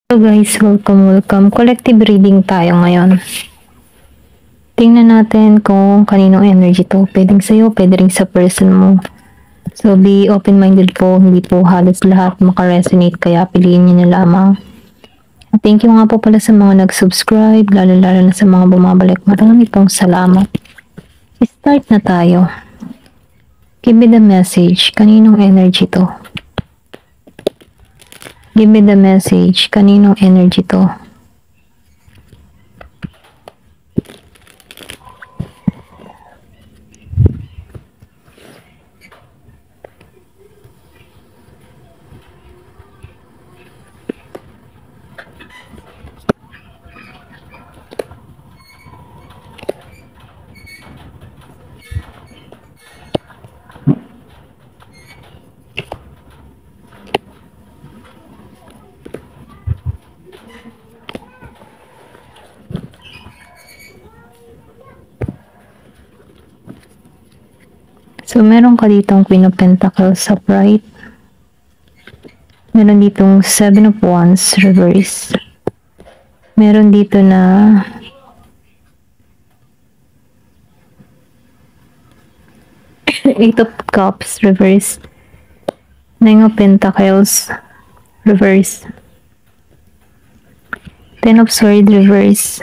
Hello guys, welcome. Collective reading tayo ngayon. Tingnan natin kung kaninong energy to. Pwedeng sa'yo, pwede rin sa person mo. So be open-minded po, hindi po halos lahat makaresonate kaya piliin nyo na lamang. Thank you nga po pala sa mga nag-subscribe, lalo-lalo na sa mga bumabalik. Marami pong salamat. Start na tayo. Give me the message, kaninong energy to? Give me the message, kaninong energy to? So, meron ka ditong Queen of Pentacles upright. Meron ditong Seven of Wands reverse. Meron dito na Eight of Cups reverse. Nine of Pentacles reverse. Ten of Swords reverse.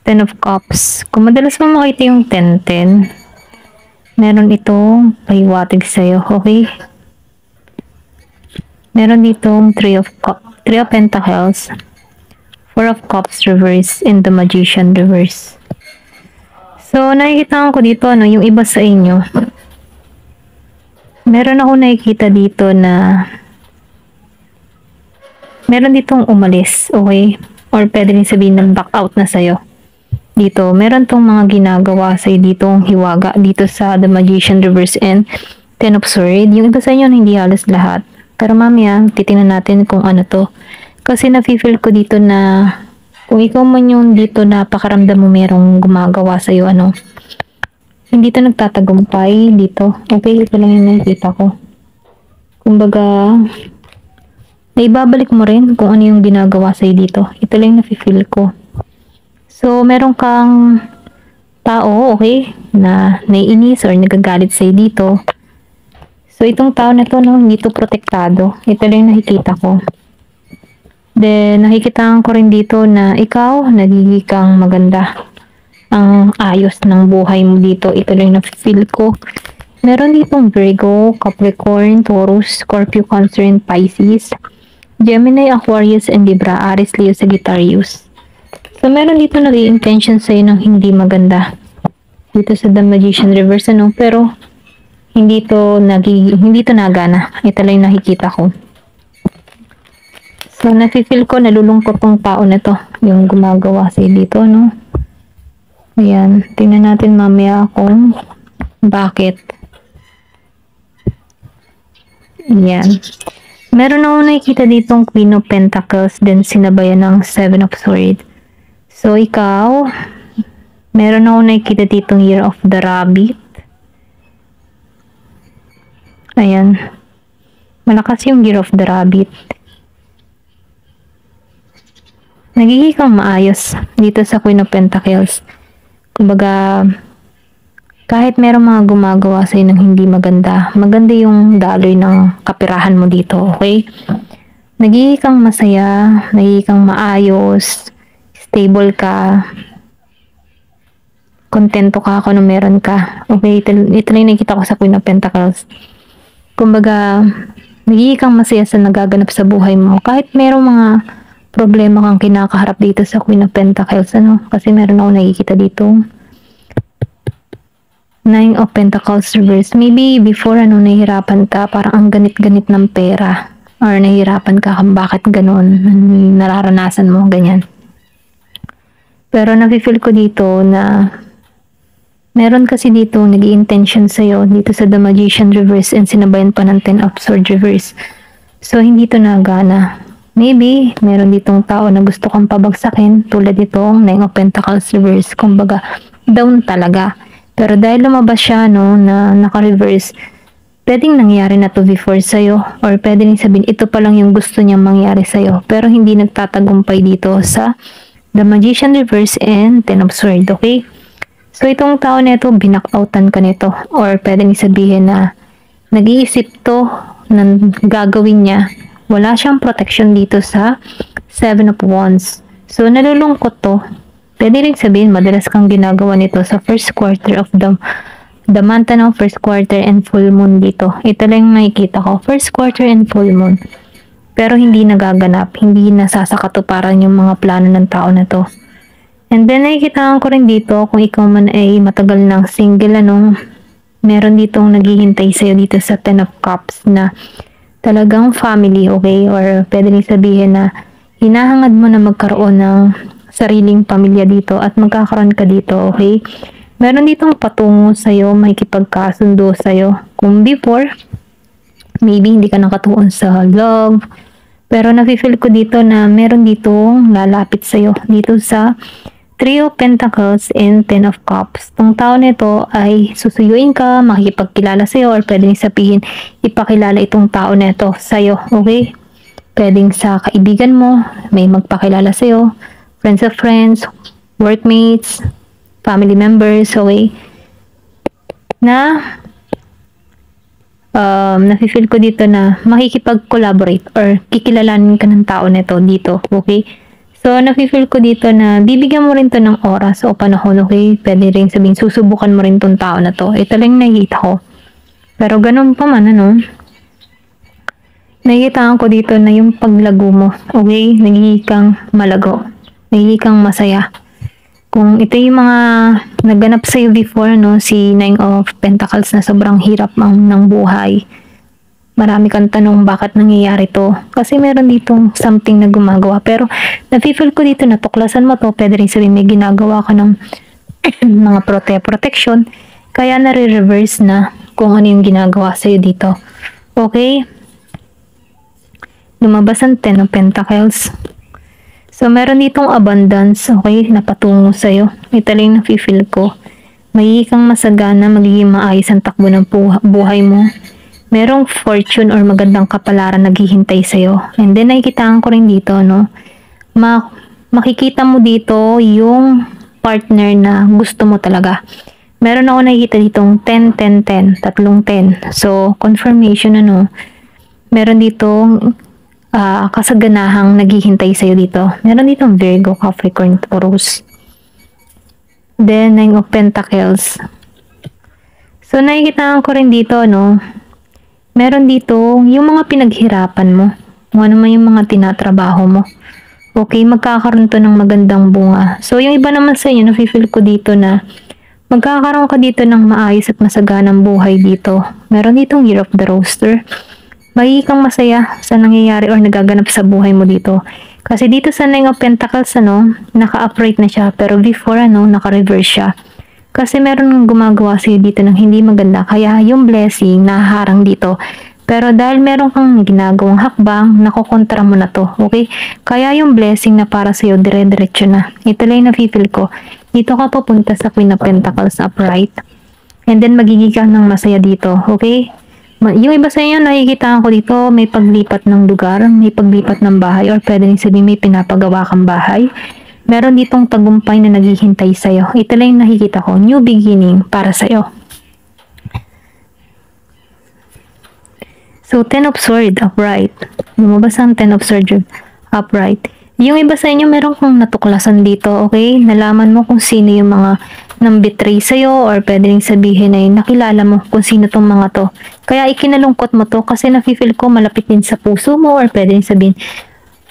Ten of Cups. Kung madalas mo makita yung 10-10, meron itong pahiwatig sa'yo, okay? Meron ditong Three of Pentacles, Four of Cups reverse, and the Magician reverse. So, nakikita ko dito, yung iba sa inyo, meron ako nakikita dito na meron ditong umalis, okay? Or pwede rin sabihin ng back out na sa'yo. Dito, meron tong mga ginagawa sa ditong hiwaga dito sa The Magician reverse and Ten of Swords. Yung iba sa inyo hindi halos lahat. Pero mamaya, titingnan natin kung ano to. Kasi nafe-feel ko dito na kung ikaw man yung dito napakaramdam mo merong gumagawa sa iyo, hindi to nagtatagumpay dito. Okay, ito lang yung nakikita ko. Kumbaga, naibabalik mo rin kung ano yung ginagawa sa iyo dito. Ito lang yung nafe-feel ko. So, meron kang tao, okay, na naiinis or nagagalit sa'yo dito. So, itong tao na to, hindi to protektado. Ito lang yung nakikita ko. Then, nakikita ko rin dito na ikaw, nagiging kang maganda. Ang ayos ng buhay mo dito. Ito lang yung na-feel ko. Meron ditong Virgo, Capricorn, Taurus, Scorpio, Cancer, and Pisces. Gemini, Aquarius, and Libra, Aries, Leo, Sagittarius. So, meron dito nag-i-intention sa'yo ng hindi maganda. Dito sa The Magician reverse, pero hindi to nagana. Ito lang yung nakikita ko. So, nafe-feel ko nalulungkot tong tao na to. Yung gumagawa sa'yo dito, Ayan. Tingnan natin mamaya kung bakit. Ayan. Meron ako nakikita ditong Queen of Pentacles, then sinabayan ng Seven of Swords. So, ikaw, meron ako nakikita ditong Year of the Rabbit. Ayan. Malakas yung Year of the Rabbit. Nagiging kang maayos dito sa Queen of Pentacles. Kumbaga, kahit meron mga gumagawa sa'yo ng hindi maganda, maganda yung daloy ng kapirahan mo dito, okay? Nagiging kang masaya, nagiging kang maayos, stable ka, kontento ka kung ano meron ka. Okay, ito lang nakikita ko sa Queen of Pentacles. Kumbaga, nagiging kang masaya sa nagaganap sa buhay mo. Kahit merong mga problema kang kinakaharap dito sa Queen of Pentacles, Kasi meron ako nakikita dito. Nine of Pentacles reverse. Maybe before, nahihirapan ka, parang ang ganit-ganit ng pera. Or nahihirapan ka kung bakit ganun, nararanasan mo, ganyan. Pero nafe-feel ko dito na meron kasi dito nag-i-intention sa'yo dito sa The Magician reverse and sinabayan pa ng Ten of Swords reverse. So, hindi to nagana. Maybe, meron ditong tao na gusto kang pabagsakin tulad itong Nine of Pentacles reverse. Kumbaga, down talaga. Pero dahil lumabas siya, na naka-reverse, pwedeng nangyari na to before sa'yo, or pwedeng sabihin ito pa lang yung gusto niyang mangyari sa'yo, pero hindi nagtatagumpay dito sa The Magician Reverse and Ten of Swords, okay? So itong tao nito, binakoutan ka nito, or pwedeng sabihin na nag-iisip to ng gagawin niya. Wala siyang protection dito sa Seven of Wands. So nalulungkot to. Pwede rin sabihin madalas kang ginagawa nito sa first quarter of the month ng first quarter and full moon dito. Ito lang nakikita ko. First quarter and full moon. Pero hindi nagaganap. Hindi nasasakatuparan yung mga plano ng tao na to. And then nakikita ko rin dito kung ikaw man ay matagal ng single meron ditong naghihintay sa'yo dito sa Ten of Cups na talagang family, okay? Or pwede rin sabihin na hinahangad mo na magkaroon ng sariling pamilya dito at magkakaroon ka dito, okay? Meron ditong patungo sa'yo, makikipagkasundo sa'yo. Kung before, maybe hindi ka nakatuon sa love, pero nafe-feel ko dito na meron ditong lalapit sa'yo dito sa Three of Pentacles and Ten of Cups. Itong tao nito ay susuyuin ka, makikipagkilala sa'yo, or pwedeng sabihin, ipakilala itong tao nito sa'yo, okay? Pwedeng sa kaibigan mo, may magpakilala sa'yo, friends of friends, workmates, family members, okay? Na nafe-feel ko dito na makikipag-collaborate or kikilalanin ka ng tao nito dito, okay? So, nafe-feel ko dito na bibigyan mo rin to ng oras o panahon, okay? Pwede rin sabihin, susubukan mo rin tong tao na to. Ito lang nakikita ko. Pero ganun pa man, nakikita ko dito na yung paglago mo, okay? Nagiging kang malago. Nagiging kang masaya. Kung ito yung mga naganap sa'yo before, si Nine of Pentacles na sobrang hirap ng buhay. Marami kang tanong bakit nangyayari to. Kasi meron ditong something na gumagawa. Pero nafe-feel ko dito na tuklasan mo to. Pwede rin sabihin may ginagawa ka ng mga protection. Kaya nare-reverse na kung ano yung ginagawa sa'yo dito. Okay? Lumabas ang Ten of Pentacles. So, meron ditong abundance, okay, na patungo sa'yo. Ito lang nafe-feel ko. Magiging kang masagana, magiging maayos ang takbo ng buhay mo. Merong fortune or magandang kapalaran naghihintay sa'yo. And then, nakikitaan ko rin dito, makikita mo dito yung partner na gusto mo talaga. Meron ako nakikita ditong 10, 10, 10, tatlong 10. So, confirmation, meron ditong kasaganahang naghihintay sa'yo dito. Meron ditong Virgo, Capricorn, Taurus. Then, Nine of Pentacles. So, nakikita ko rin dito, meron dito yung mga pinaghirapan mo. Kung ano man yung mga tinatrabaho mo. Okay, magkakaroon to ng magandang bunga. So, yung iba naman sa inyo, nafe-feel ko dito na magkakaroon ka dito ng maayos at masaganang buhay dito. Meron ditong Year of the Rooster. Magiging kang masaya sa nangyayari or nagaganap sa buhay mo dito. Kasi dito sa Nine of Pentacles, naka-upright na siya. Pero before, naka-reverse siya. Kasi meron ng gumagawa sa'yo dito ng hindi maganda. Kaya yung blessing, naharang dito. Pero dahil meron kang ginagawang hakbang, nakokontra mo na to. Okay? Kaya yung blessing na para sa'yo, dire-diretso na. Ito lang nafe-feel ko. Dito ka papunta sa Queen of Pentacles upright. And then, magiging ka ng masaya dito. Okay? Yung iba sa inyo, nakikita ko dito, may paglipat ng lugar, may paglipat ng bahay, or pwede rin sabihin may pinapagawa kang bahay. Meron ditong tagumpay na naghihintay sa'yo. Ito lang yung nakikita ko, new beginning para sa'yo. So, Ten of Swords, upright. Lumabas ang Ten of Swords, upright. Yung iba sa inyo, meron kong natuklasan dito, okay? Nalaman mo kung sino yung mga nang betray sa'yo, or pwede rin sabihin ay nakilala mo kung sino tong mga to. Kaya ikinalungkot mo to kasi nafe-feel ko malapit din sa puso mo, or pwede rin sabihin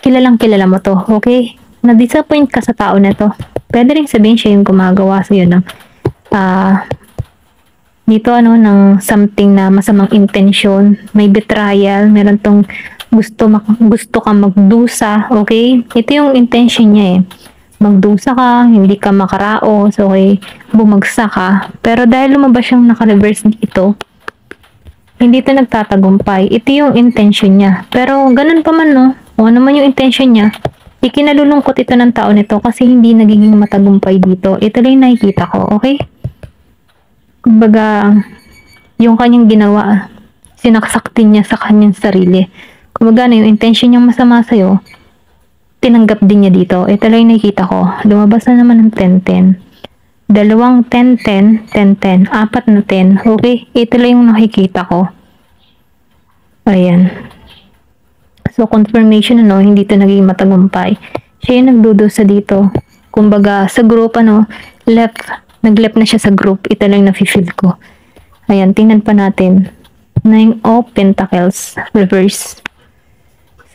kilalang kilala mo to, okay? Na-disappoint ka sa tao na to. Pwede rin sabihin siya yung gumagawa sa'yo ng dito ng something na masamang intention, may betrayal, meron tong gusto kang magdusa, okay? Ito yung intention niya magdusa ka, hindi ka makaraos, okay, bumagsak ka. Pero dahil lumabas yung naka-reverse dito, hindi ito nagtatagumpay. Ito yung intention niya. Pero ganun pa man, kung ano man yung intention niya, ikinalulungkot ito ng tao nito kasi hindi nagiging matagumpay dito. Ito lang yung nakikita ko, okay? Kumbaga, yung kanyang ginawa, sinaksak din niya sa kanyang sarili. Kumbaga na yung intention niyang masama sa'yo, tinanggap din niya dito. Ito lang yung nakikita ko. Lumabas na naman ng 10-10. Dalawang 10-10, 10-10, apat na 10. Okay, ito lang yung nakikita ko. Ayan. So, confirmation hindi to naging matagumpay. Siya yung nagdudusa dito. Kumbaga, sa group nag-left na siya sa group. Ito lang na-feel ko. Ayan, tingnan pa natin. 9 of Pentacles, reverse.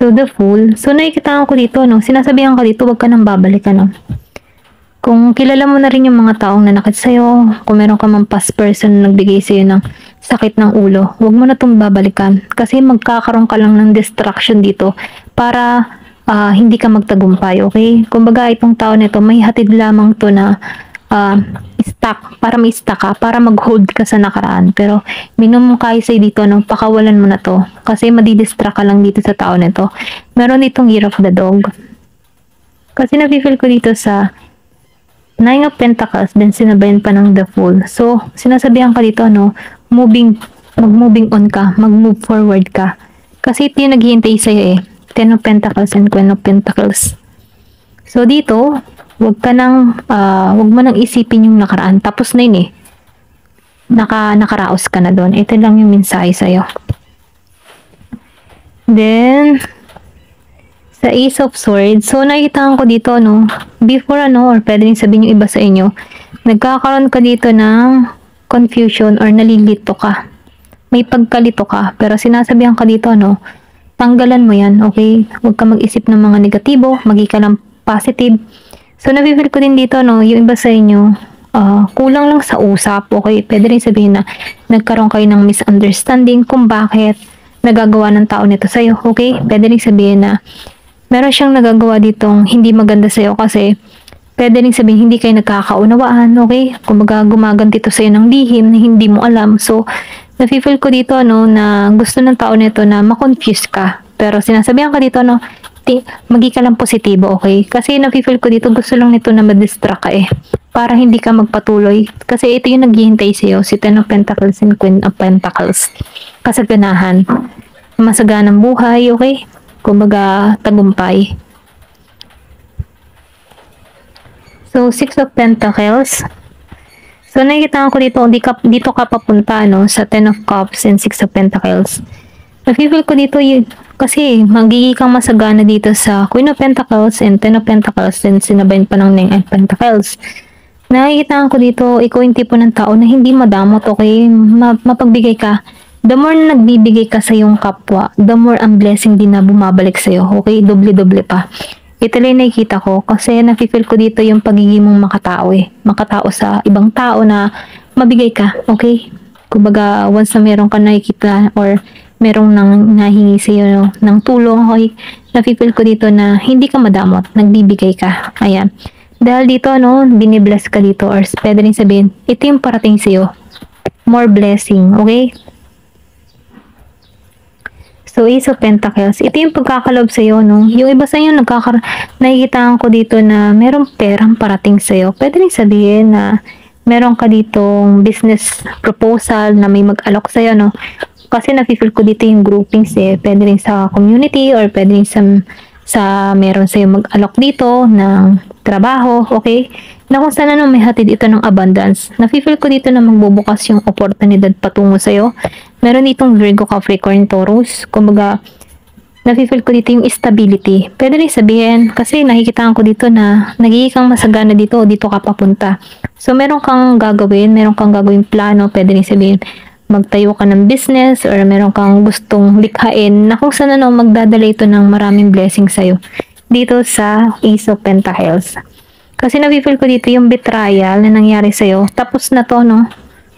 So, the Fool. So, nakikita ko dito, sinasabihan ka dito, wag ka nang babalik, Kung kilala mo na rin yung mga taong nanakit sa'yo, kung meron ka mang past person na nagbigay sa'yo ng sakit ng ulo, huwag mo na itong babalikan. Kasi magkakaroon ka lang ng distraction dito para hindi ka magtagumpay, okay? Kumbaga, itong tao nito, may hatid lamang to na may stuck ka, para mag-hold ka sa nakaraan. Pero, minimum kaya sa'yo dito, pakawalan mo na to. Kasi madidistract ka lang dito sa tao nito. Meron ditong Year of the Dog. Kasi na-feel ko dito sa 9 of Pentacles, then sinabayan pa ng The Fool. So, sinasabihan ka dito, mag-moving on ka, mag-move forward ka. Kasi ito yung naghihintay sa'yo 10 of Pentacles and Queen of Pentacles. So, dito, wag mo nang isipin yung nakaraan. Tapos na yun nakaraos ka na doon. Ito lang yung mensahe sa'yo. Then, sa Ace of Swords, so nakita ko dito, before or pwede rin sabihin yung iba sa inyo, nagkakaroon ka dito ng confusion or nalilito ka. May pagkalito ka, pero sinasabihan ka dito, tanggalan mo yan, okay? Huwag ka mag-isip ng mga negatibo, magi ka ng positive. So, nabibigil ko din dito, yung iba sa inyo, kulang lang sa usap, okay? Pwede rin sabihin na nagkaroon kayo ng misunderstanding kung bakit nagagawa ng tao nito sa'yo, okay? Pwede rin sabihin na meron siyang nagagawa ditong hindi maganda sa'yo kasi pwede rin sabihin hindi kayo nagkakaunawaan, okay? Kumbaga gumaganti to sa'yo ng lihim na hindi mo alam. So, nafe-feel ko dito, na gusto ng tao nito na ma-confuse ka. Pero sinasabihan ka dito, magi ka lang positibo, okay? Kasi nafe-feel ko dito, gusto lang nito na ma-distract ka para hindi ka magpatuloy. Kasi ito yung naghihintay sa'yo, si 10 of Pentacles and Queen of Pentacles. Kasaganahan. Masaganang buhay, okay? Kumbaga, tagumpay. So, 6 of Pentacles. So, nakikita ko dito, dito ka papunta, sa 10 of Cups and 6 of Pentacles. Nafe-feel ko dito, kasi magiging kang masagana dito sa Queen of Pentacles and 10 of Pentacles and sinabayan pa ng 9 of Pentacles. Nakikita ko dito, ikaw yung tipo ng tao na hindi madamot, okay? Mapagbigay ka. The more na nagbibigay ka sa iyong kapwa, the more ang blessing din na bumabalik sa iyo. Okay? Doble-doble pa. Ito lang nakikita ko kasi nafe-feel ko dito yung pagiging mong makatao Makatao sa ibang tao na mabigay ka. Okay? Kumbaga, once na meron ka nakikita or merong nahingi sa iyo ng tulong, okay? Nafe-feel ko dito na hindi ka madamot. Nagbibigay ka. Ayan. Dahil dito, binibless ka dito or pwede rin sabihin, ito yung parating sa iyo. More blessing. Okay? So, Ace of Pentacles, ito yung pagkakalob sa'yo, Yung iba sa inyo, nakikitaan ko dito na merong perang parating sa'yo. Pwede rin sabihin na meron ka ditong business proposal na may mag-alok sa'yo, Kasi nafe-feel ko dito yung groupings, Pwede rin sa community or pwede rin sa meron sa'yo mag-alok dito ng trabaho, okay? Na kung saan may hatid ito ng abundance. Nafe-feel ko dito na magbubukas yung oportunidad patungo sa'yo. Meron ditong Virgo, Capricorn, Taurus. Kumbaga, nafe-feel ko dito yung stability. Pwede rin sabihin, kasi nakikitaan ko dito na nagiging kang masagana dito o dito ka papunta. So, meron kang gagawin plano. Pwede rin sabihin, magtayo ka ng business or meron kang gustong likhain na kung saan magdadala ito ng maraming blessing sa'yo. Dito sa Ace of Pentacles. Kasi nafe-feel ko dito yung betrayal na nangyari sa'yo. Tapos na to,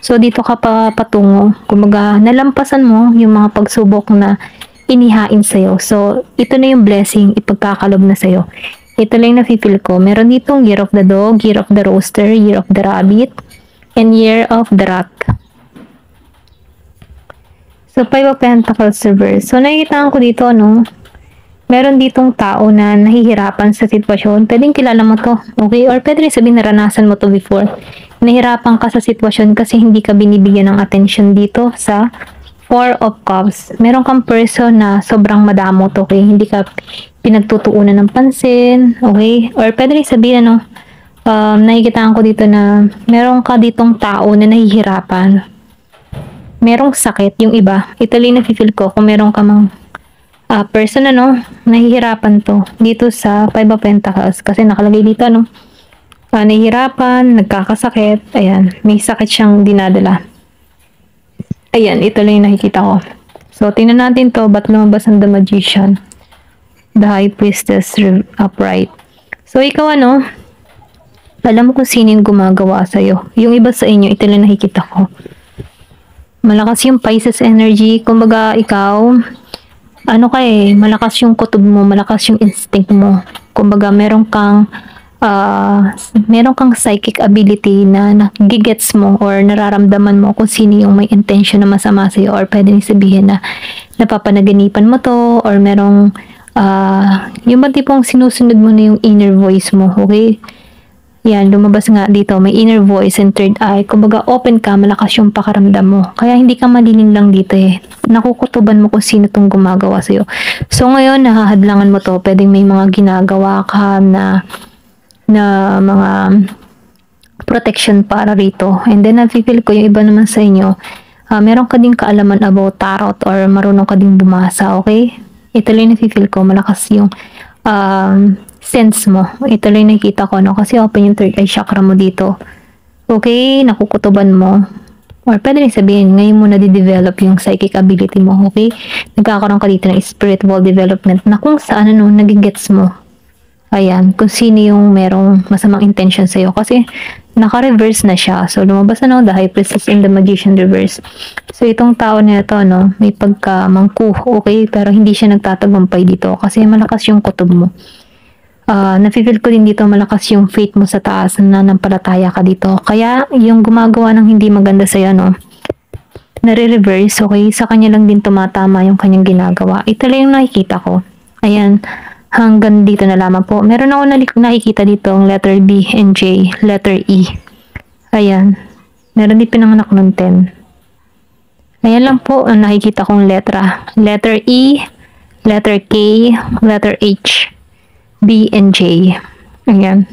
So, dito ka pa patungo. Kumbaga, nalampasan mo yung mga pagsubok na inihain sa'yo. So, ito na yung blessing, ipagkakalob na sa'yo. Ito lang nafe-feel ko. Meron ditong Year of the Dog, Year of the Rooster, Year of the Rabbit, and Year of the Rat. So, 5 of Pentacles reverse. So, nakikita ko dito, meron ditong tao na nahihirapan sa sitwasyon. Pwedeng kilala mo to, okay? Or pwede rin sabihin naranasan mo to before. Nahihirapan ka sa sitwasyon kasi hindi ka binibigyan ng atensyon dito sa Four of Cups. Meron kang person na sobrang madamot, okay? Hindi ka pinagtutuunan ng pansin, okay? Or pwede rin sabihin, ano, nakikitaan ko dito na meron ka ditong tao na nahihirapan. Merong sakit yung iba. Ito lang na-feel ko kung meron ka mang person, ano, nahihirapan to. Dito sa Five of Pentacles. Kasi nakalagay dito, ano, nahihirapan, nagkakasakit. Ayan, may sakit siyang dinadala. Ayan, ito lang yung nakikita ko. So, tingnan natin to. Ba't lumabas ang The Magician? The High Priestess upright. So, ikaw ano? Alam mo kung sino yung gumagawa sa'yo. Yung iba sa inyo, ito lang nakikita ko. Malakas yung Pisces energy. Kumbaga, ikaw, ano ka eh, malakas yung kutob mo, malakas yung instinct mo. Kumbaga, meron kang psychic ability na nagigets mo or nararamdaman mo kung sino yung may intention na masama sa'yo, or pwede sabihin na napapanaginipan mo to, or merong yung ba tipong sinusunod mo na yung inner voice mo, okay? Yan, lumabas nga dito, may inner voice and third eye. Kumbaga, open ka, malakas yung pakaramdam mo. Kaya hindi ka maliling lang dito eh. Nakukutuban mo kung sino tong gumagawa sa'yo. So, ngayon, nahahadlangan mo to. Pwedeng may mga ginagawa ka na mga protection para rito. And then, nafe-feel ko yung iba naman sa inyo, meron ka din kaalaman about tarot or marunong ka din bumasa, okay? Ito lang nafe-feel ko, malakas yung sense mo. Ito lang nakikita ko, no? Kasi open yung third eye chakra mo dito. Okay? Nakukutuban mo. Or pwede rin sabihin, ngayon mo na-develop yung psychic ability mo, okay? Nagkakaroon ka dito ng spiritual development na kung saan, ano, nagigets mo. Ayan, kung sino yung merong masamang intention sa'yo. Kasi, naka-reverse na siya. So, lumabas na, no? The High Priestess and the Magician reverse. So, itong tao na ito, no? May pagkamangku, okay? Pero hindi siya nagtatagumpay dito. Kasi malakas yung kutob mo. Nafe-feel ko din dito malakas yung faith mo sa taas, na nanampalataya ka dito. Kaya, yung gumagawa ng hindi maganda sa'yo, no? Nare-reverse, okay? Sa kanya lang din tumatama yung kanyang ginagawa. Ito lang yung nakikita ko. Ayan. Hanggang dito na lamang po. Meron ako nakikita dito ang letter B and J, letter E. Ayan. Meron din pinanganak ng 10. Ayan lang po ang nakikita kong letra. Letter E, letter K, letter H, B and J. Ayan.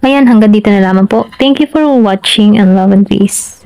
Ayan, hanggang dito na lamang po. Thank you for watching and love and peace.